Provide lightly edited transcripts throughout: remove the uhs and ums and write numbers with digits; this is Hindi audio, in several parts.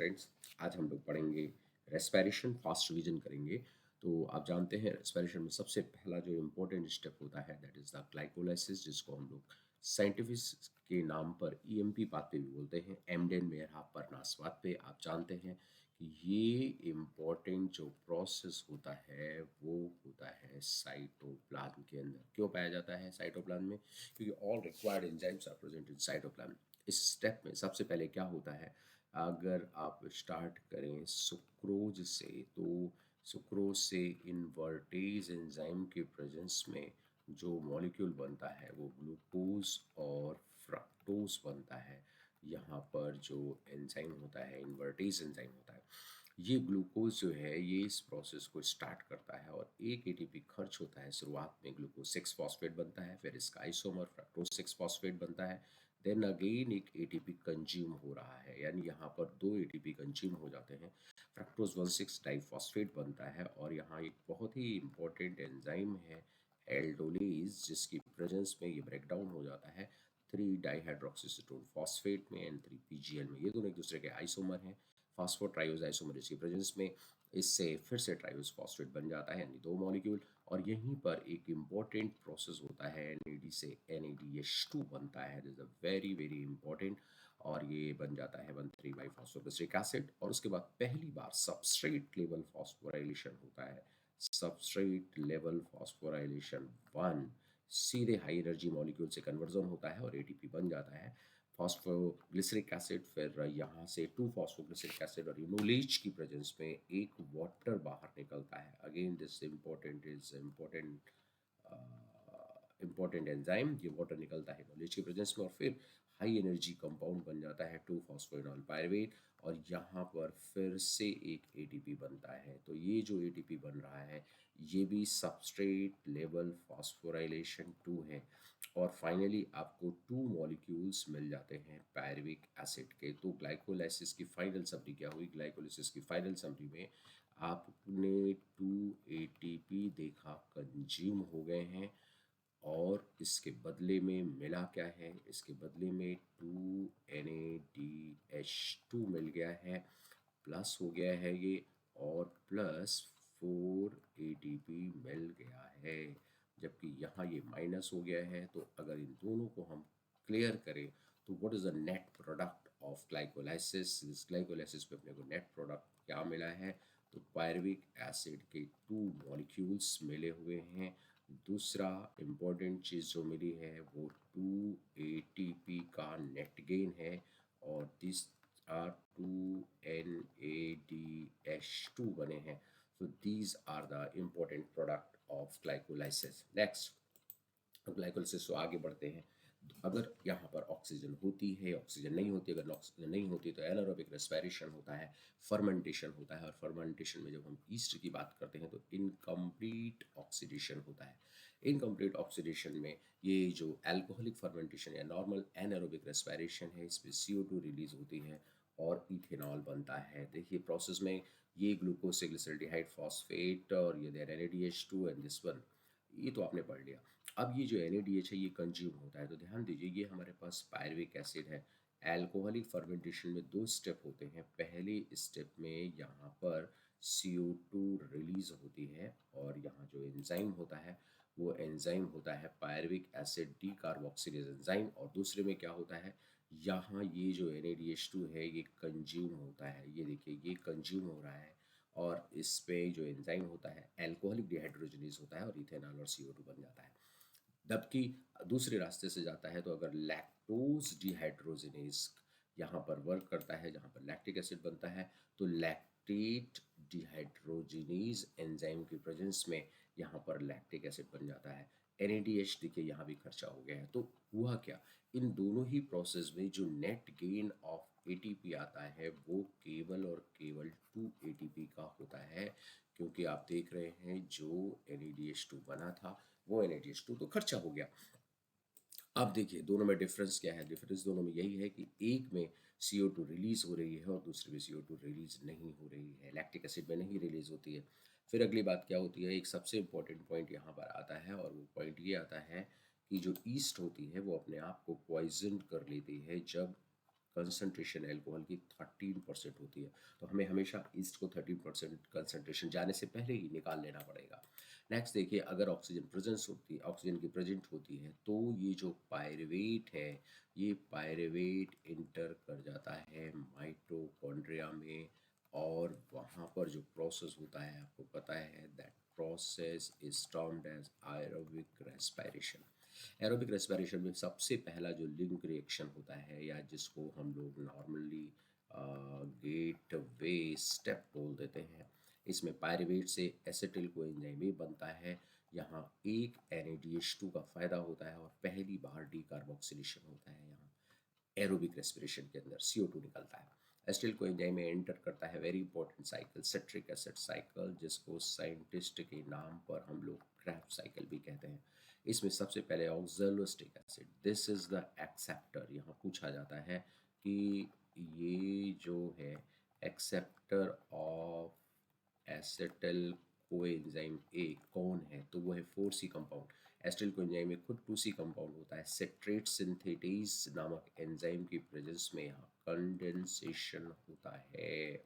स्टूडेंट्स, आज हम लोग पढ़ेंगे रेस्पिरेशन, फास्ट रिवीजन करेंगे। तो आप जानते हैं रेस्पिरेशन में सबसे पहला जो इम्पोर्टेंट स्टेप होता है दैट इज़ द ग्लाइकोलाइसिस, जिसको हम लोग साइंटिफिक के नाम पर ईएमपी पाथवे भी बोलते हैं। एमडेन मेयर परनास पाथवे, आप जानते हैं कि ये इम्पोर्टेंट जो प्रोसेस होता है वो होता है साइटोप्लाज्म के अंदर। क्यों पाया जाता है साइटोप्लाज्म में? क्योंकि all required enzymes are present in cytoplasm. इस स्टेप में सबसे पहले क्या होता है, अगर आप स्टार्ट करें सुक्रोज से, तो सुक्रोज से इनवर्टेज एंजाइम के प्रेजेंस में जो मॉलिक्यूल बनता है वो ग्लूकोज और फ्रक्टोज बनता है। यहाँ पर जो एंजाइम होता है, इनवर्टेज एंजाइम होता है, ये ग्लूकोज जो है ये इस प्रोसेस को स्टार्ट करता है और एक एटीपी खर्च होता है। शुरुआत में ग्लूकोज 6 फॉस्फेट बनता है, फिर इसका आइसोमर फ्रक्टोज 6 फॉस्फेट बनता है। देन अगेन एक एटीपी कंज्यूम हो रहा है, यानी यहाँ पर दो एटीपी कंज्यूम हो जाते हैं। फ्रक्टोज 1,6 डाइफॉस्फेट बनता है और यहाँ एक बहुत ही इंपॉर्टेंट एंजाइम है एल्डोलेज, जिसकी प्रेजेंस में ये ब्रेक डाउन हो जाता है 3 डाइहाइड्रोक्सीसीटोन फॉस्फेट में एंड 3 पीजीएल में। ये दोनों एक दूसरे के आइसोमर हैं। फॉस्फोट्राइओज आइसोमरेज की प्रेजेंस में इससे फिर से ट्राइओज फॉस्फेट बन जाता है, यानी दो मॉलिक्यूल। और यहीं पर एक इम्पॉर्टेंट प्रोसेस होता है, NAD से NADH2 बनता है, this is a very very important. और ये बन जाता है 1,3 बाई फॉस्फोग्लिसरिक एसिड। और उसके बाद पहली बार सबस्ट्रेट लेवल फॉस्फोराइलेशन होता है। सबस्ट्रेट लेवल फॉस्फोराइलेशन 1, सीधे हाई एनर्जी मॉलिक्यूल से कन्वर्जन होता है और एटीपी बन जाता है फॉस्फोग्लिसरिक एसिड। फिर यहाँ से 2 फॉस्फोग्लिसरिक एसिड और इनोलेज की प्रेजेंस में एक वाटर बाहर निकलता है। अगेन दिस इम्पोर्टेंट एंजाइम, ये वाटर निकलता है नॉलेज की प्रेजेंस में और फिर हाई एनर्जी कंपाउंड बन जाता है 2 फॉस्फोइनॉल पायरुवेट। और यहाँ पर फिर से एक एटीपी बनता है। तो ये जो एटीपी बन रहा है ये भी सबस्ट्रेट लेवल फॉस्फोराइलेशन 2 है। और फाइनली आपको 2 मॉलिक्यूल्स मिल जाते हैं पायरुविक एसिड के। तो ग्लाइकोलाइसिस की फाइनल समरी क्या हुई? ग्लाइकोलाइसिस की फाइनल समरी में आपने 2 एटीपी देखा कंज्यूम हो गए हैं और इसके बदले में मिला क्या है? इसके बदले में 2 NADH2 मिल गया है, प्लस हो गया है ये, और प्लस 4 ATP मिल गया है। जबकि यहाँ ये माइनस हो गया है। तो अगर इन दोनों को हम क्लियर करें तो what is the net product of glycolysis? इस ग्लाइकोलाइसिस पे अपने को नेट प्रोडक्ट क्या मिला है? तो पायरुविक एसिड के 2 मॉलिक्यूल्स मिले हुए हैं। दूसरा इम्पोर्टेंट चीज़ जो मिली है वो 2 ATP का नेट गेन है। और दिस आर 2 NADH2 बने हैं। So these are the important product of glycolysis. Next, glycolysis से आगे बढ़ते हैं। अगर यहाँ पर ऑक्सीजन होती है, ऑक्सीजन नहीं होती, अगर ऑक्सीजन नहीं होती तो एनारोबिक रेस्पिरेशन होता है, फर्मेंटेशन होता है। और फर्मेंटेशन में जब हम ईस्ट की बात करते हैं तो इनकम्प्लीट ऑक्सीडेशन होता है। इनकम्प्लीट ऑक्सीडेशन में ये जो अल्कोहलिक फर्मेंटेशन या नॉर्मल एनारोबिक रेस्पिरेशन है, इसमें CO2 रिलीज होती है और इथेनॉल बनता है। देखिए प्रोसेस में ये ग्लूकोज से ग्लिसरॉल्डिहाइड फॉस्फेट और ये NADH2 एंड दिस वन, ये तो आपने पढ़ लिया। अब ये जो NADH है ये कंज्यूम होता है। तो ध्यान दीजिए ये हमारे पास पायरुविक एसिड है। अल्कोहलिक फर्मेंटेशन में 2 स्टेप होते हैं। पहले स्टेप में यहाँ पर CO2 रिलीज होती है और यहाँ जो एंजाइम होता है वो एंजाइम होता है पायरुविक एसिड डीकार्बोक्सिलेज एंजाइम। और दूसरे में क्या होता है, यहाँ ये जो NADH2 है ये कंज्यूम होता है। ये देखिए ये कंज्यूम हो रहा है और इस पे जो एंजाइम होता है अल्कोहलिक डिहाइड्रोजनेज होता है और इथेनॉल और CO2 बन जाता है। जबकि दूसरे रास्ते से जाता है तो अगर लैक्टोज डिहाइड्रोजनेज यहाँ पर वर्क करता है, जहाँ पर लैक्टिक एसिड बनता है, तो लैक्टेट डिहाइड्रोजनेज एंजाइम की प्रेजेंस में यहाँ पर लैक्टिक एसिड बन जाता है। NADH देखिए यहाँ भी खर्चा हो गया है। तो हुआ क्या, इन दोनों ही प्रोसेस में जो नेट गेन ऑफ ATP आता है वो केवल और केवल 2 ATP का होता है। क्योंकि आप देख रहे हैं जो NADH2 बना था वो NADH2 तो खर्चा हो गया। अब देखिए दोनों में डिफरेंस क्या है? डिफरेंस दोनों में यही है कि एक में CO2 रिलीज हो रही है और दूसरे में CO2 रिलीज नहीं हो रही है, लैक्टिक एसिड में नहीं रिलीज होती है। फिर अगली बात क्या होती है, एक सबसे इम्पोर्टेंट पॉइंट यहाँ पर आता है और वो पॉइंट ये आता है कि जो ईस्ट होती है वो अपने आप को पॉइजन कर लेती है जब कंसंट्रेशन एल्कोहल की 13% होती है, तो हमें हमेशा ईस्ट को 13% कंसंट्रेशन जाने से पहले ही निकाल लेना पड़ेगा। नेक्स्ट देखिए, अगर ऑक्सीजन की प्रेजेंट होती है तो ये जो पायरुवेट है, ये पायरुवेट इंटर कर जाता है माइटोकॉन्ड्रिया में, और वहाँ पर जो प्रोसेस होता है आपको पता है, that process is termed as aerobic respiration. Aerobic respiration में सबसे पहला जो लिंक रिएक्शन होता है, या जिसको हम लोग नॉर्मली गेट वे स्टेप बोल देते हैं, इसमें पायरुवेट से एसिटिल कोएंजाइम भी बनता है। यहाँ एक NADH2 का फायदा होता है और पहली बार डीकार्बोक्सिलेशन होता है। यहाँ एरोबिक रेस्पिरेशन के अंदर CO2 निकलता है। एसिटिल कोएंजाइम में एंटर करता है very important cycle, citric acid cycle, जिसको साइंटिस्ट के नाम पर हम लोग क्रेब्स साइकिल भी कहते हैं। इसमें सबसे पहले oxaloacetic acid, this is the acceptor. यहाँ पूछा जाता है कि ये जो है acceptor of acetyl coenzyme A कौन है, तो वो है 4C कंपाउंड। एसिटिल कोएंजाइम में खुद 2C कंपाउंड होता है। सिट्रेट सिंथेटेज नामक एंजाइम की प्रेजेंस में यहाँ कंडेंसेशन होता है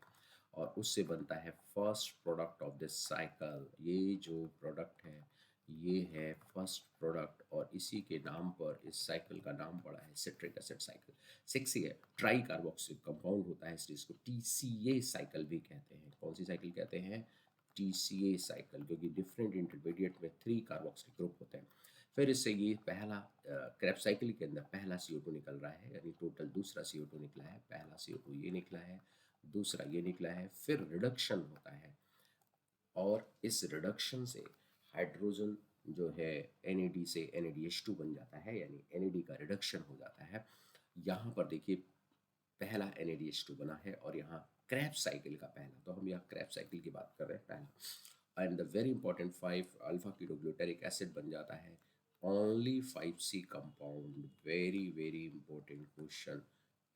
और उससे बनता है first product of this cycle. ये जो प्रोडक्ट है ये है फर्स्ट प्रोडक्ट, और इसी के नाम पर इस साइकिल का नाम पड़ा है सिट्रिक एसिड साइकिल। 6C है, ट्राई कार्बोक्सिल कंपाउंड होता है, इसलिए इसको TCA साइकिल भी कहते हैं। कौन सी साइकिल कहते हैं? TCA साइकिल, क्योंकि डिफरेंट इंटरमीडिएट में 3 कार्बोक्सिल ग्रुप होते हैं। फिर इससे ये पहला क्रेब्स साइकिल के अंदर पहला CO2 निकल रहा है, यानी टोटल दूसरा CO2 निकला है। पहला CO2 ये निकला है, दूसरा ये निकला है, फिर रिडक्शन होता है, और इस रिडक्शन से हाइड्रोजन जो है NAD से NADH2 बन जाता है, यानी NAD का रिडक्शन हो जाता है। यहाँ पर देखिए पहला NADH2 बना है, और यहाँ क्रेब्स साइकिल का पहला, तो हम यहाँ क्रेब्स साइकिल की बात कर रहे हैं पहला। And the very important 5 alpha ketoglutaric acid बन जाता है, only 5C compound. Very very important question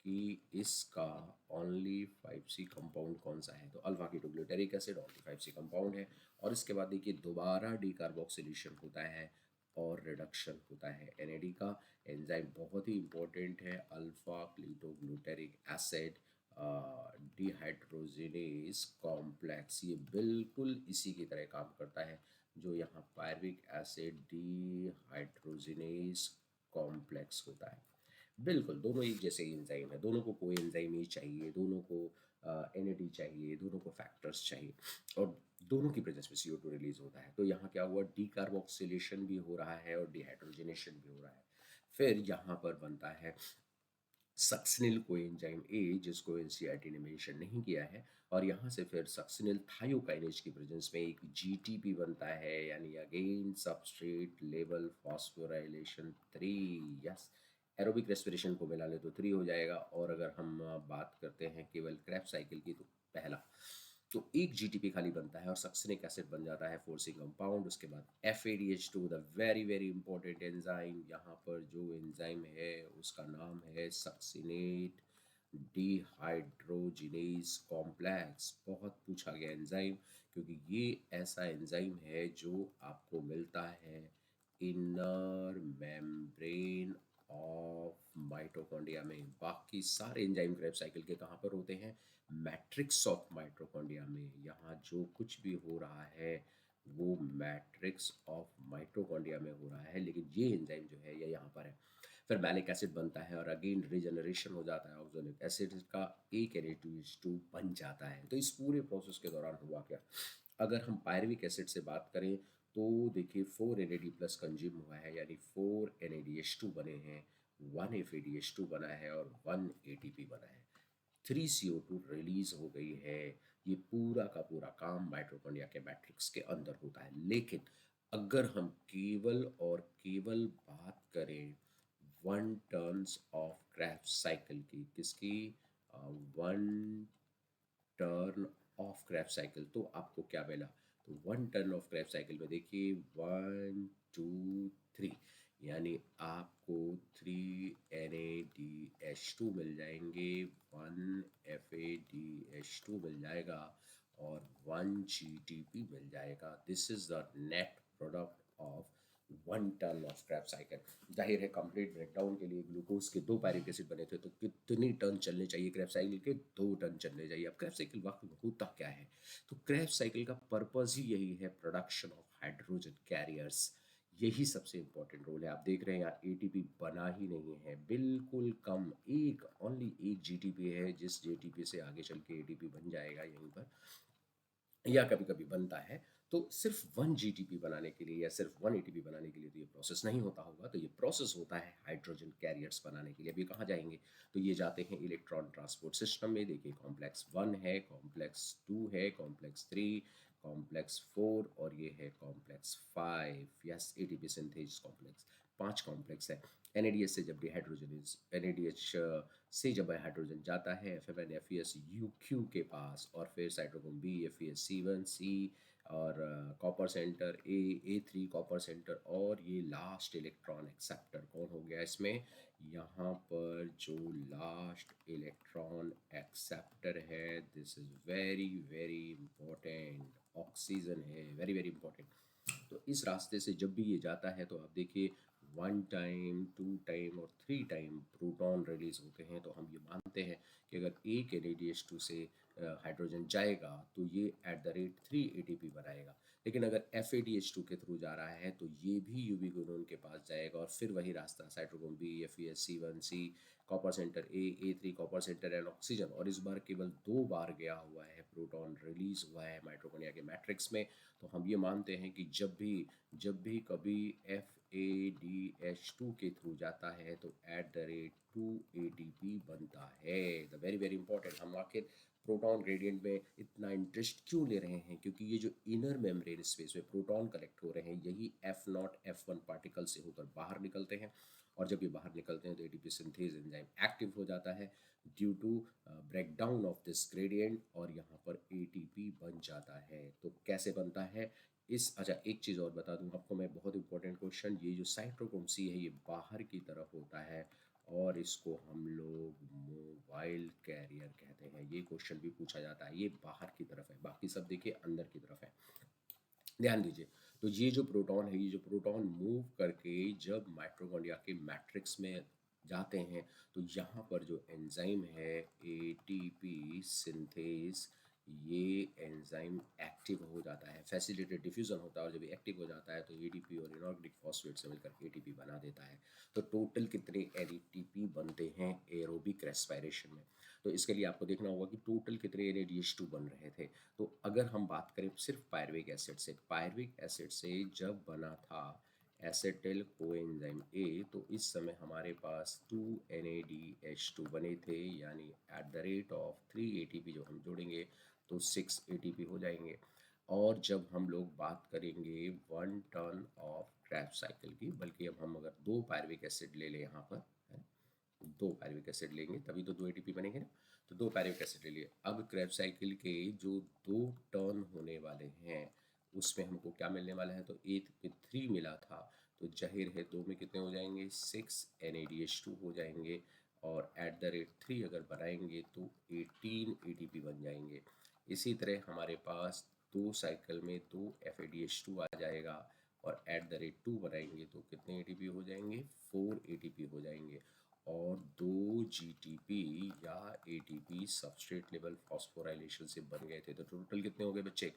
कि इसका ओनली 5C कंपाउंड कौन सा है, तो alpha ketoglutaric acid only 5C compound है। और इसके बाद देखिए दोबारा डीकार्बोक्सिलेशन होता है और रिडक्शन होता है NAD का। एंजाइम बहुत ही इंपॉर्टेंट है, alpha ketoglutaric acid dehydrogenase complex, ये बिल्कुल इसी की तरह काम करता है जो यहाँ पायरुविक एसिड डिहाइड्रोजिनेज कॉम्प्लेक्स होता है। बिल्कुल दोनों एक जैसे एंजाइम है, दोनों को कोई एंजाइम ही चाहिए, दोनों को NAD चाहिए, दोनों को फैक्टर्स चाहिए, और दोनों की प्रेजेंस में CO2 रिलीज होता है। तो यहाँ क्या हुआ, डीकार्बोक्सिलेशन भी हो रहा है और डिहाइड्रोजनेशन भी हो रहा है। फिर यहाँ पर बनता है सक्सिनिल कोएंजाइम ए, जिसको NCERT ने मेंशन नहीं किया है, और यहाँ से फिर सक्सिनिल थायोकाइनेज की प्रेजेंस में एक GTP बनता है, यानी again substrate level phosphorylation 3। Yes, aerobic respiration को मिला ले तो 3 हो जाएगा। और अगर हम बात करते हैं केवल क्रेब्स साइकिल की, तो पहला तो एक GTP खाली बनता है और सक्सिनिक एसिड बन जाता है 4C कंपाउंड। उसके बाद FADH2, the very very important enzyme, यहाँ पर जो एंजाइम है उसका नाम है सक्सिनेट डिहाइड्रोजिनेज कॉम्प्लेक्स। बहुत पूछा गया एंजाइम, क्योंकि ये ऐसा एंजाइम है जो आपको मिलता है इनर मेम्ब्रेन ऑफ माइटोकॉन्ड्रिया में। बाकी सारे एंजाइम क्रेब्स साइकिल के कहाँ पर होते हैं? मैट्रिक्स ऑफ माइटोकॉन्ड्रिया में। यहाँ जो कुछ भी हो रहा है वो मैट्रिक्स ऑफ माइटोकॉन्ड्रिया में हो रहा है, लेकिन ये एंजाइम जो है ये यहाँ पर है। फिर मैलिक एसिड बनता है और अगेन रिजनरेशन हो जाता है, ऑक्सैलिक एसिड का एक Na2H2 बन जाता है। तो इस पूरे प्रोसेस के दौरान हुआ क्या, अगर हम पायरुविक एसिड से बात करें तो देखिए 4 NAD प्लस कंज्यूम हुआ है, यानी 4 NADH2 बने हैं, 1 FADH2 बना है और 1 ATP बना है, 3 CO2 रिलीज हो गई है। ये पूरा का पूरा काम माइटोकॉन्ड्रिया के मैट्रिक्स के अंदर होता है। लेकिन अगर हम केवल और केवल बात करें one turns of Krebs cycle की, किसकी? One turn off Krebs cycle, तो आपको क्या मिला? तो one turn off Krebs cycle में देखिए 1 2 3, यानी आपको 3 NADH2 मिल जाएंगे, 1 FADH2 मिल जाएगा और 1 GTP मिल जाएगा। This is the net product of 1 turn of Krebs cycle. जाहिर है कंप्लीट ब्रेकडाउन के लिए ग्लूकोज के 2 पायरिक एसिड बने थे, तो कितनी टन चलने चाहिए क्रैब साइकिल के? 2 टन चलने चाहिए। अब क्रैब साइकिल वाकई में होता क्या है? तो क्रैब साइकिल का पर्पस ही यही है, प्रोडक्शन ऑफ हाइड्रोजन कैरियर्स। यही सबसे इंपॉर्टेंट रोल है। आप देख रहे हैं यहाँ एटीपी बना ही नहीं है, बिल्कुल कम, एक ओनली एक जीटीपी है, जिस जीटीपी से आगे चल के एटीपी बन जाएगा यहीं पर, या कभी कभी बनता है। तो सिर्फ 1 जीटीपी बनाने के लिए या सिर्फ 1 एटीपी बनाने के लिए तो ये प्रोसेस नहीं होता होगा, तो ये प्रोसेस होता है हाइड्रोजन कैरियर्स बनाने के लिए। अभी कहाँ जाएंगे? तो ये जाते हैं इलेक्ट्रॉन ट्रांसपोर्ट सिस्टम में। देखिए कॉम्प्लेक्स 1 है, कॉम्प्लेक्स 2 है, कॉम्प्लेक्स 3, कॉम्प्लेक्स 4 और ये है complex 5। Yes, ATP synthase complex, 5 complex है। एनएडीएच से जब भी हाइड्रोजन एनएडीएच से जब हाइड्रोजन जाता है F1 FeS UQ के पास, और फिर cytochrome B FeS C1 C, और copper center A3 copper center, और ये लास्ट इलेक्ट्रॉन एक्सेप्टर कौन हो गया इसमें? यहाँ पर जो लास्ट इलेक्ट्रॉन एक्सेप्टर है, this is very very important, oxygen है, वेरी वेरी इंपॉर्टेंट। तो इस रास्ते से जब भी ये जाता है तो आप देखिए 1 टाइम, 2 टाइम और 3 टाइम प्रोटॉन रिलीज होते हैं। तो हम ये मानते हैं कि अगर एक NADH2 से हाइड्रोजन जाएगा तो ये एट द रेट 3 ATP बनाएगा। लेकिन अगर FADH2 के थ्रू जा रहा है तो ये भी यूबी गुणन के पास जाएगा, और फिर वही रास्ता cytochrome B FeS C1 C, copper center A3 copper center and oxygen, और इस बार केवल 2 बार गया हुआ है, प्रोटॉन रिलीज हुआ है माइटोकॉन्ड्रिया के मैट्रिक्स में। तो हम ये मानते हैं कि जब भी कभी FADH2 के थ्रू जाता है तो एट द रेट 2 ATP बनता है। The very very important. हम आखिर प्रोटॉन ग्रेडियंट में इतना इंटरेस्ट क्यों ले रहे हैं? क्योंकि ये जो इनर मेम्ब्रेन स्पेस में प्रोटॉन कलेक्ट हो रहे हैं, यही F0 F1 पार्टिकल से होकर बाहर निकलते हैं, और जब ये बाहर निकलते हैं तो एटीपी सिंथेज एंजाइम एक्टिव हो जाता है due to breakdown of this gradient, और यहाँ पर एटीपी बन जाता है। तो कैसे बनता है इस, अच्छा एक चीज़ और बता दूं आपको मैं, बहुत इंपॉर्टेंट क्वेश्चन, ये जो साइटोक्रोम सी है ये बाहर की तरफ होता है, और इसको हम लोग मोबाइल कैरियर कहते हैं। ये क्वेश्चन भी पूछा जाता है, ये बाहर की तरफ है, बाकी सब देखिए अंदर की तरफ है। ध्यान दीजिए। तो ये जो प्रोटॉन है, ये जो प्रोटॉन मूव करके जब माइटोकॉन्ड्रिया के मैट्रिक्स में जाते हैं, तो यहाँ पर जो एंजाइम है एटीपी सिंथेज, ये एंजाइम एक्टिव हो जाता है, फैसिलिटेटेड डिफ्यूजन होता है, और जब ये एक्टिव हो जाता है तो एडीपी और इनऑर्गेनिक फॉस्फेट से मिलकर एटीपी बना देता है। तो टोटल कितने एटीपी बनते हैं एरोबिक रेस्पिरेशन में? तो इसके लिए आपको देखना होगा कि टोटल कितने NADH2 बन रहे थे। तो अगर हम बात करें सिर्फ पायरविक एसिड से, पायरविक एसिड से जब बना था एसिटिल कोएंजाइम A, तो इस समय हमारे पास 2 NADH2 बने थे, यानी at the rate of 3 ATP जो हम जोड़ेंगे तो 6 ATP हो जाएंगे। और जब हम लोग बात करेंगे 1 टन ऑफ क्रैब साइकिल की, बल्कि अब हम अगर 2 पायरविक एसिड ले लें यहाँ पर, है, 2 पायरविक एसिड लेंगे तभी तो 2 ATP बनेंगे ना। तो 2 पायरविक एसिड ले लिए। अब क्रैब साइकिल के जो 2 टर्न होने वाले हैं उसमें हमको क्या मिलने वाला है? तो एक में 3 मिला था, तो जाहिर है 2 में कितने हो जाएंगे? 6 NADH2 हो जाएंगे, और एट द रेट 3 अगर बनाएंगे तो 18 ATP बन जाएंगे। इसी तरह हमारे पास 2 साइकिल में 2 FADH2 आ जाएगा, और एट द रेट 2 बनाएंगे तो कितने ATP हो जाएंगे? 4 ATP हो जाएंगे। और 2 GTP या ATP सबस्ट्रेट लेवल फॉस्फोराइलेशन से बन गए थे। तो टोटल कितने हो गए बच्चे?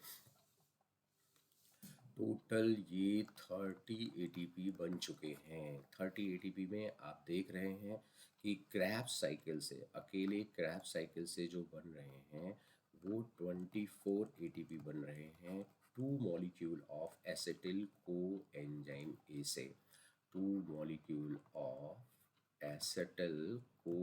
टोटल ये 30 ATP बन चुके हैं। 30 ATP में आप देख रहे हैं कि क्रैब साइकिल से, अकेले क्रैब साइकिल से जो बन रहे हैं वो 24 ATP बन रहे हैं 2 मॉलिक्यूल ऑफ एसिटिल को एंजाइम ए से। 2 मॉलिक्यूल ऑफ एसिटिल को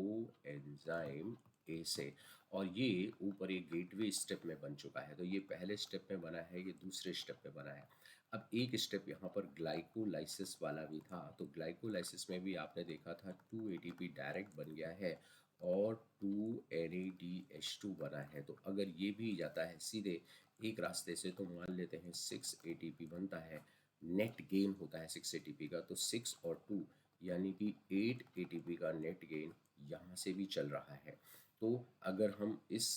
एंजाइम ए से, और ये ऊपर एक गेटवे स्टेप में बन चुका है। तो ये पहले स्टेप में बना है, ये दूसरे स्टेप में बना है। अब एक स्टेप यहाँ पर ग्लाइकोलाइसिस वाला भी था, तो ग्लाइकोलाइसिस में भी आपने देखा था 2 ATP डायरेक्ट बन गया है और 2 NADH2 बना है। तो अगर ये भी जाता है सीधे एक रास्ते से तो मान लेते हैं 6 ATP बनता है, नेट गेन होता है 6 ATP का, तो 6 और 2 यानी कि 8 ATP का नेट गेन यहाँ से भी चल रहा है। तो अगर हम इस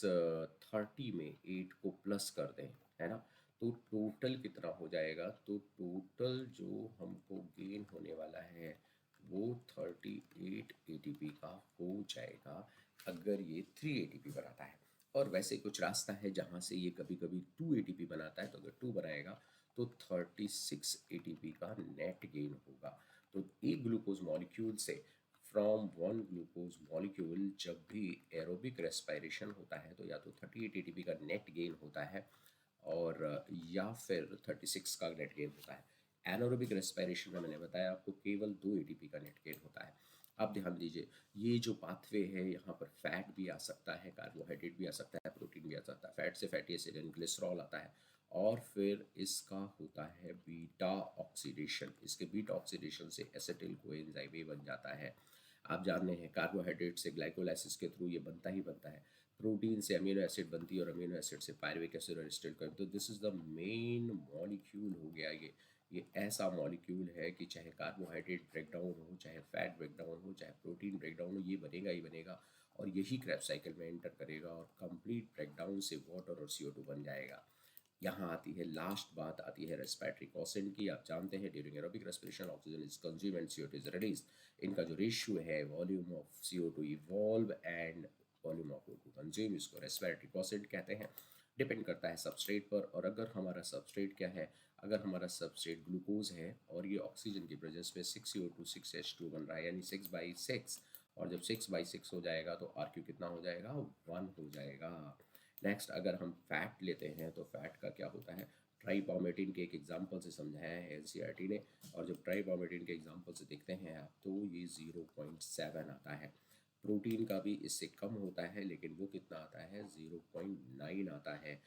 30 में 8 को प्लस कर दें, है ना, तो टोटल कितना हो जाएगा, तो टोटल जो हमको गेन होने वाला है वो 38 एटीपी का हो जाएगा अगर ये 3 एटीपी बनाता है। और वैसे कुछ रास्ता है जहाँ से ये कभी कभी 2 एटीपी बनाता है, तो अगर 2 बनाएगा तो 36 एटीपी का नेट गेन होगा। तो एक ग्लूकोज मॉलिक्यूल से फ्रॉम वन ग्लूकोज मॉलिक्यूल जब भी एरोबिक रेस्पिरेशन होता है तो या तो 38 एटीपी का नेट गेन होता है और या फिर 36 का नेट गेन होता है। एनारोबिक रेस्पिरेशन में मैंने बताया आपको केवल 2 एटीपी का नेट गेन होता है। आप ध्यान दीजिए, ये जो पाथवे है यहाँ पर फैट भी आ सकता है, कार्बोहाइड्रेट भी आ सकता है, प्रोटीन भी आ सकता है। फैट से फैटी एसिड यानी ग्लिसरॉल आता है और फिर इसका होता है बीटा ऑक्सीडेशन। इसके बीटा ऑक्सीडेशन से एसिटिल कोएंजाइम ए बन जाता है। आप जानते हैं कार्बोहाइड्रेट से ग्लाइकोलाइसिस के थ्रू ये बनता ही बनता है। प्रोटीन से अमीनो एसिड बनती है और अमीनो एसिड से पायरुविक एसिड और एसिटिल कोएंजाइम। तो this is the main molecule हो गया ये ऐसा मॉलिक्यूल है कि चाहे कार्बोहाइड्रेट ब्रेकडाउन हो, चाहे फैट ब्रेकडाउन हो, चाहे प्रोटीन ब्रेकडाउन हो, ये बनेगा ही बनेगा और यही क्रेब्स साइकिल में एंटर करेगा और कंप्लीट ब्रेकडाउन से वाटर और CO2 बन जाएगा। यहाँ आती है लास्ट बात, आती है रेस्पिरेटरी क्वेश्चन की। आप जानते हैं during aerobic respiration oxygen is consume and CO2 is release. इनका जो रेशियो है volume of CO2 evolve and volume of O2 consume, इसको रेस्पिरेटरी क्वेश्चन कहते हैं। डिपेंड करता है सबस्ट्रेट पर, और अगर हमारा सबस्ट्रेट क्या है, अगर हमारा सबस्ट्रेट ग्लूकोज है और ये ऑक्सीजन की प्रेजेंस में 6CO2 6H2 बन रहा है यानी 6/6, और जब 6/6 हो जाएगा तो RQ कितना हो जाएगा, 1 हो जाएगा। नेक्स्ट अगर हम फैट लेते हैं तो फैट का क्या होता है, ट्राईपॉमेटिन के एक एग्जांपल से समझाया है NCERT ने। और जब ट्राईपॉमेटिन के एग्जांपल से देखते हैं आप तो ये 0.7 आता है। प्रोटीन का भी इससे कम होता है लेकिन वो कितना आता है, 0.9 आता है।